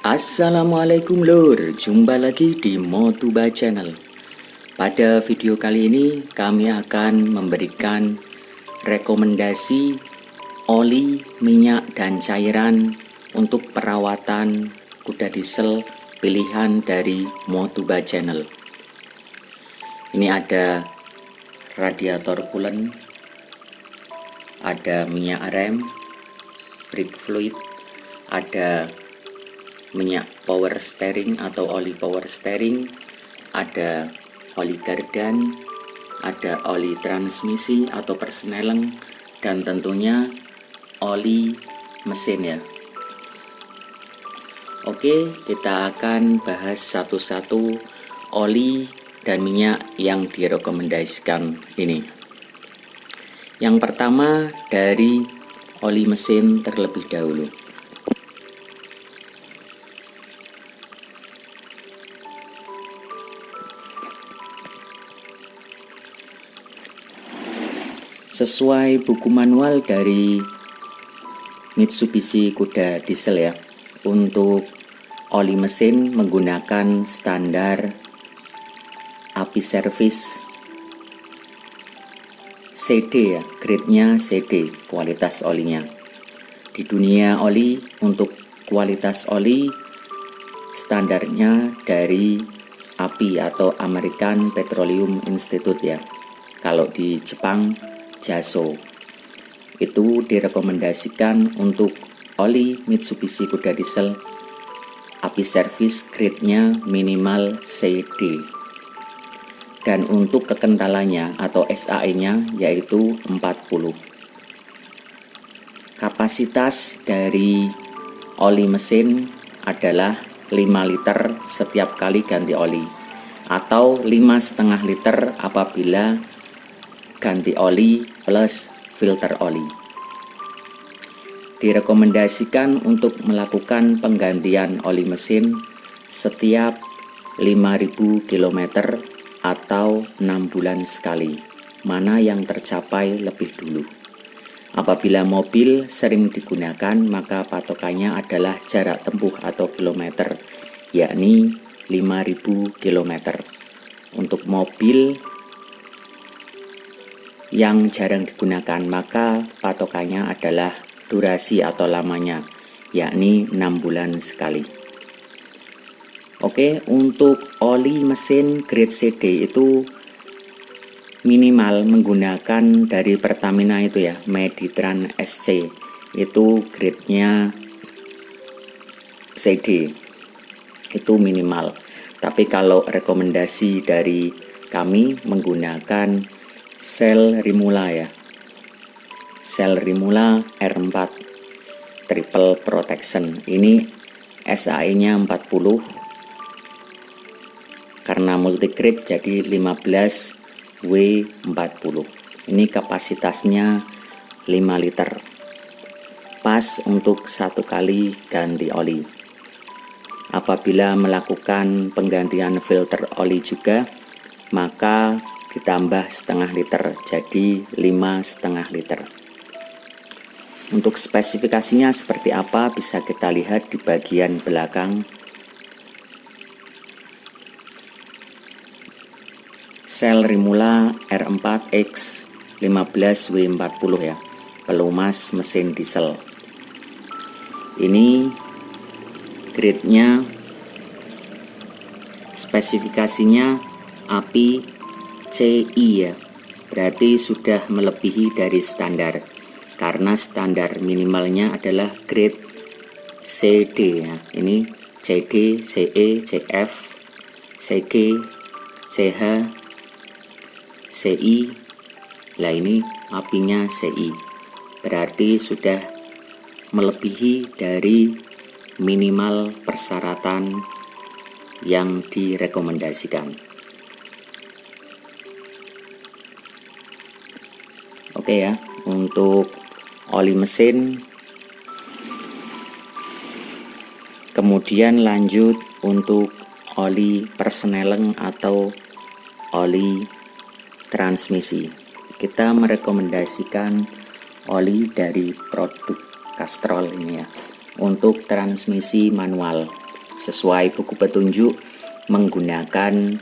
Assalamualaikum lur, jumpa lagi di Motuba Channel. Pada video kali ini kami akan memberikan rekomendasi oli, minyak, dan cairan untuk perawatan kuda diesel pilihan dari Motuba Channel. Ini ada radiator coolant, ada minyak rem, brake fluid, ada minyak power steering atau oli power steering, ada oli gardan, ada oli transmisi atau persneleng, dan tentunya oli mesin ya. Oke, kita akan bahas satu-satu oli dan minyak yang direkomendasikan ini. Yang pertama dari oli mesin terlebih dahulu. Sesuai buku manual dari Mitsubishi kuda diesel ya, untuk oli mesin menggunakan standar API service CD ya, grade-nya CD, kualitas olinya. Di dunia oli, untuk kualitas oli standarnya dari API atau American Petroleum Institute ya. Kalau di Jepang JASO. Itu direkomendasikan untuk oli Mitsubishi kuda diesel API service grade-nya minimal CD. Dan untuk kekentalannya atau SAE-nya yaitu 40. Kapasitas dari oli mesin adalah 5 liter setiap kali ganti oli, atau 5,5 liter apabila ganti oli plus filter oli. Direkomendasikan untuk melakukan penggantian oli mesin setiap 5.000 km atau 6 bulan sekali, mana yang tercapai lebih dulu. Apabila mobil sering digunakan, maka patokannya adalah jarak tempuh atau kilometer, yakni 5.000 km. Untuk mobil yang jarang digunakan, maka patokannya adalah durasi atau lamanya, yakni 6 bulan sekali. Oke, untuk oli mesin grade CD itu minimal menggunakan dari Pertamina itu ya, Meditran SC, itu grade-nya CD, itu minimal. Tapi kalau rekomendasi dari kami menggunakan Shell Rimula ya, Shell Rimula R4 Triple Protection. Ini SAE-nya 40, karena multigrade jadi 15W40. Ini kapasitasnya 5 liter, pas untuk satu kali ganti oli. Apabila melakukan penggantian filter oli juga, maka ditambah setengah liter, jadi 5,5 liter. Untuk spesifikasinya seperti apa bisa kita lihat di bagian belakang. Shell Rimula R4X 15W40 ya, pelumas mesin diesel. Ini grade-nya, spesifikasinya API CI ya, berarti sudah melebihi dari standar, karena standar minimalnya adalah grade CD ya. Ini CD, CE, CF, CG, CH, CI. Lah ini API-nya CI, berarti sudah melebihi dari minimal persyaratan yang direkomendasikan. Oke ya, untuk oli mesin. Kemudian lanjut untuk oli persneleng atau oli transmisi. Kita merekomendasikan oli dari produk Castrol ini ya, untuk transmisi manual. sesuai buku petunjuk menggunakan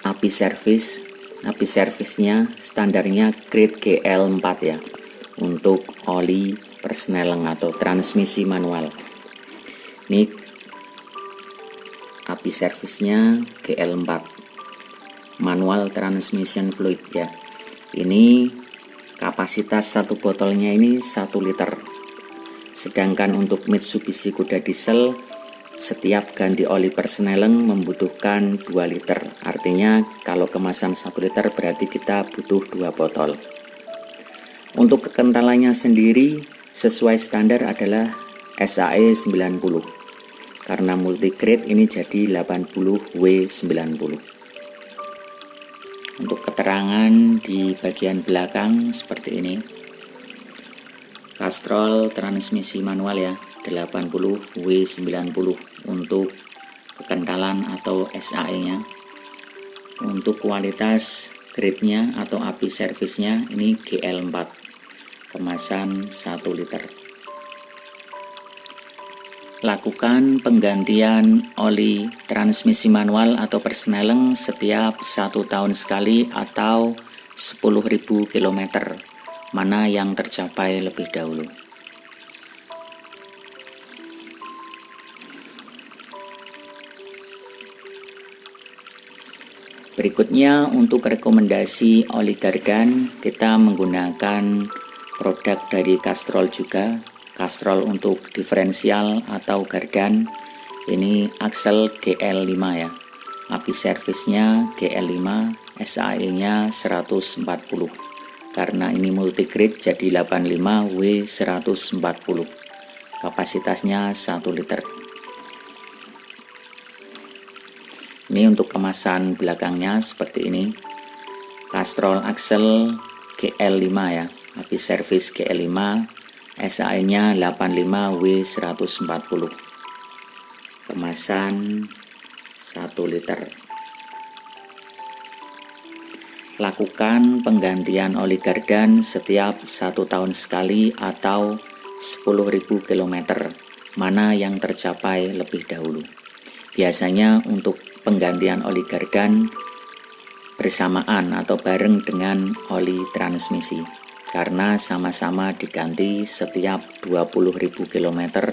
API service. API service-nya standarnya grade GL4 ya, untuk oli persneleng atau transmisi manual. Ini API service-nya GL4, manual transmission fluid ya. Ini kapasitas satu botolnya ini 1 liter. Sedangkan untuk Mitsubishi Kuda Diesel, setiap ganti oli persneleng membutuhkan 2 liter. Artinya kalau kemasan 1 liter berarti kita butuh 2 botol. Untuk kekentalannya sendiri sesuai standar adalah SAE 90. Karena multigrade ini jadi 80W90. Untuk keterangan di bagian belakang seperti ini. Castrol transmisi manual ya, 80W90 untuk kekentalan atau SAE-nya. Untuk kualitas grade-nya atau API service-nya ini GL4, kemasan 1 liter. Lakukan penggantian oli transmisi manual atau persneleng setiap 1 tahun sekali atau 10.000 km. Mana yang tercapai lebih dahulu? Berikutnya untuk rekomendasi oli gardan, kita menggunakan produk dari Castrol juga. Castrol untuk diferensial atau gardan, ini Axle GL5 ya. API service-nya GL5, SAE-nya 140. Karena ini multigrade jadi 85W140. Kapasitasnya 1 liter. Ini untuk kemasan belakangnya seperti ini. Castrol Axle GL5 ya. API service GL5, SAE-nya 85W140. Kemasan 1 liter. Lakukan penggantian oli gardan setiap 1 tahun sekali atau 10.000 km. Mana yang tercapai lebih dahulu? Biasanya untuk penggantian oli gardan bersamaan atau bareng dengan oli transmisi, karena sama-sama diganti setiap 20.000 km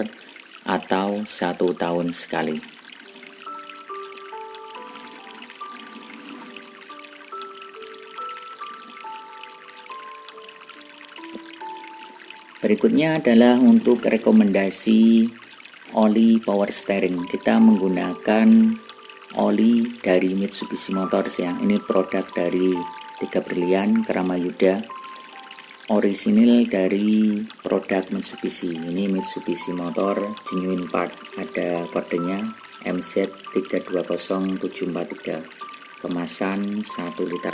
atau 1 tahun sekali. Berikutnya adalah untuk rekomendasi oli power steering. Kita menggunakan oli dari Mitsubishi Motors ya. Ini produk dari Tiga Brilian, Kramayuda. Orisinil dari produk Mitsubishi. Ini Mitsubishi Motor genuine part. Ada kodenya MZ320743. Kemasan 1 liter.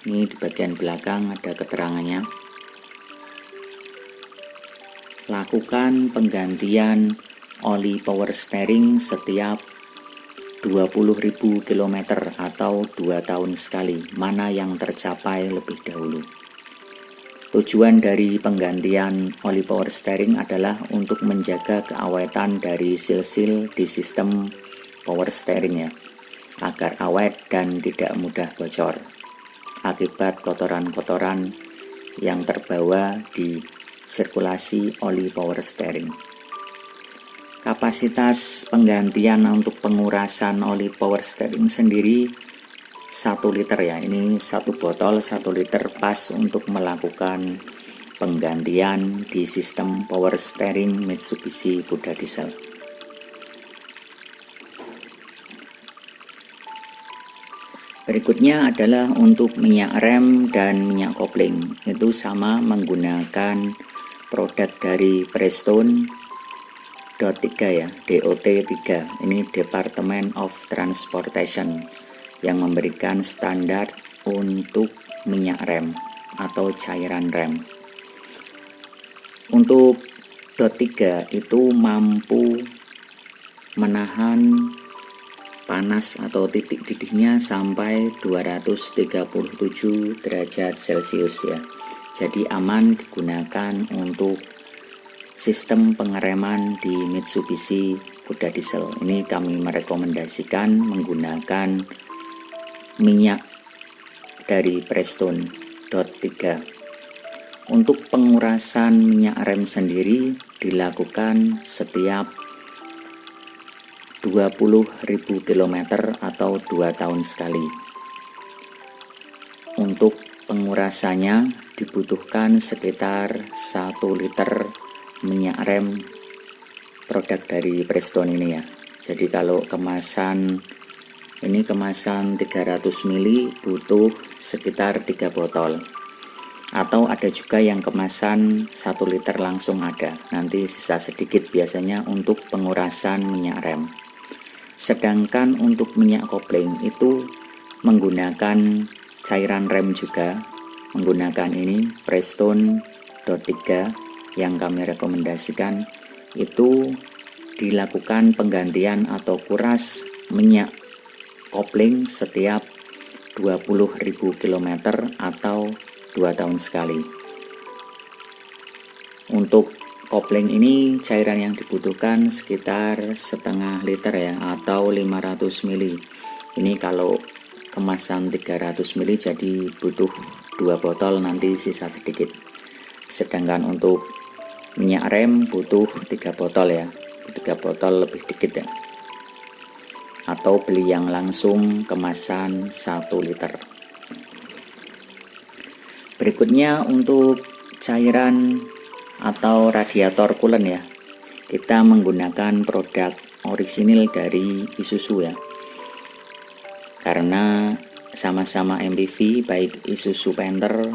Ini di bagian belakang ada keterangannya. Lakukan penggantian oli power steering setiap 20.000 km atau 2 tahun sekali. Mana yang tercapai lebih dahulu? Tujuan dari penggantian oli power steering adalah untuk menjaga keawetan dari sil-sil di sistem power steering ya, agar awet dan tidak mudah bocor akibat kotoran-kotoran yang terbawa di sirkulasi oli power steering. Kapasitas penggantian untuk pengurasan oli power steering sendiri 1 liter ya. Ini 1 botol 1 liter pas untuk melakukan penggantian di sistem power steering Mitsubishi Kuda Diesel. Berikutnya adalah untuk minyak rem dan minyak kopling. Itu sama menggunakan produk dari Prestone DOT3 ya, DOT3. Ini Department of Transportation yang memberikan standar untuk minyak rem atau cairan rem. Untuk DOT3 itu mampu menahan panas atau titik didihnya sampai 237 derajat Celcius ya. Jadi aman digunakan untuk sistem pengereman di Mitsubishi kuda diesel. Ini kami merekomendasikan menggunakan minyak dari Prestone .3. Untuk pengurasan minyak rem sendiri dilakukan setiap 20.000 km atau 2 tahun sekali. Untuk pengurasannya dibutuhkan sekitar 1 liter minyak rem produk dari Prestone ini ya. Jadi kalau kemasan 300 ml butuh sekitar 3 botol. Atau ada juga yang kemasan 1 liter langsung ada. Nanti sisa sedikit biasanya untuk pengurasan minyak rem. Sedangkan untuk minyak kopling itu menggunakan cairan rem juga. Menggunakan ini Prestone .3 yang kami rekomendasikan, itu dilakukan penggantian atau kuras minyak kopling setiap 20.000 km atau 2 tahun sekali. Untuk kopling ini cairan yang dibutuhkan sekitar setengah liter ya, atau 500 ml. Ini kalau kemasan 300 ml jadi butuh 2 botol, nanti sisa sedikit. Sedangkan untuk minyak rem butuh 3 botol ya, 3 botol lebih dikit ya. Atau beli yang langsung kemasan 1 liter. Berikutnya untuk cairan atau radiator coolant ya. Kita menggunakan produk orisinil dari Isuzu ya. Karena sama-sama MPV, baik Isuzu Panther,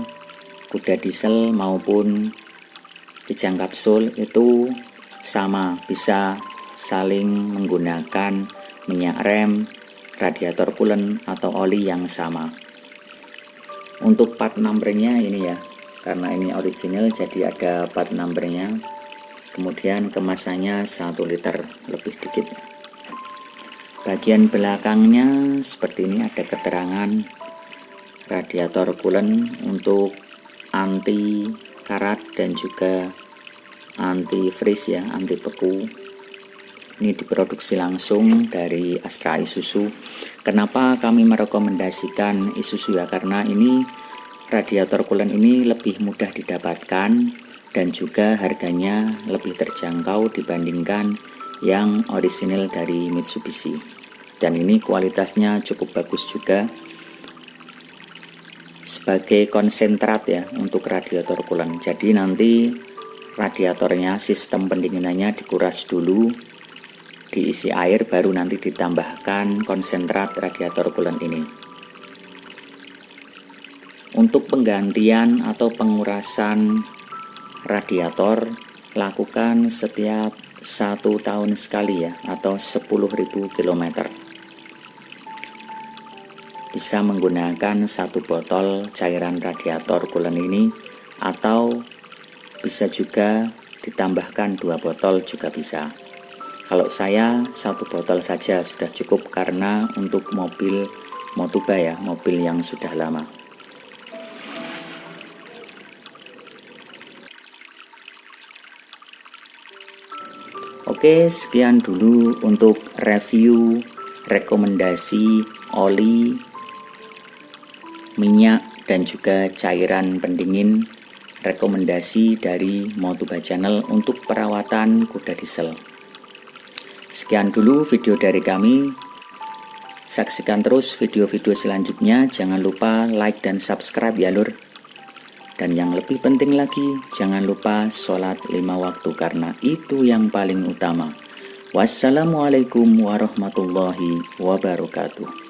kuda diesel maupun Kijang Kapsul itu sama, bisa saling menggunakan minyak rem, radiator coolant atau oli yang sama. Untuk part numbernya ini ya, karena ini original jadi ada part numbernya. Kemudian kemasannya 1 liter lebih dikit. Bagian belakangnya seperti ini, ada keterangan radiator coolant untuk anti karat dan juga anti freeze ya, anti beku. Ini diproduksi langsung dari Astra Isuzu. Kenapa kami merekomendasikan Isuzu ya? Karena ini radiator coolant ini lebih mudah didapatkan dan juga harganya lebih terjangkau dibandingkan yang orisinil dari Mitsubishi. Dan ini kualitasnya cukup bagus juga. Sebagai konsentrat ya untuk radiator coolant. Jadi nanti radiatornya, sistem pendinginannya dikuras dulu, diisi air, baru nanti ditambahkan konsentrat radiator coolant ini. Untuk penggantian atau pengurasan radiator lakukan setiap 1 tahun sekali ya, atau 10.000 km. Bisa menggunakan 1 botol cairan radiator coolant ini, atau bisa juga ditambahkan 2 botol juga bisa. Kalau saya 1 botol saja sudah cukup, karena untuk mobil Motuba ya, mobil yang sudah lama. Oke, sekian dulu untuk review rekomendasi oli, minyak dan juga cairan pendingin rekomendasi dari Motuba Channel untuk perawatan kuda diesel. Sekian dulu video dari kami. Saksikan terus video-video selanjutnya. Jangan lupa like dan subscribe ya lur. Dan yang lebih penting lagi, jangan lupa sholat 5 waktu karena itu yang paling utama. Wassalamualaikum warahmatullahi wabarakatuh.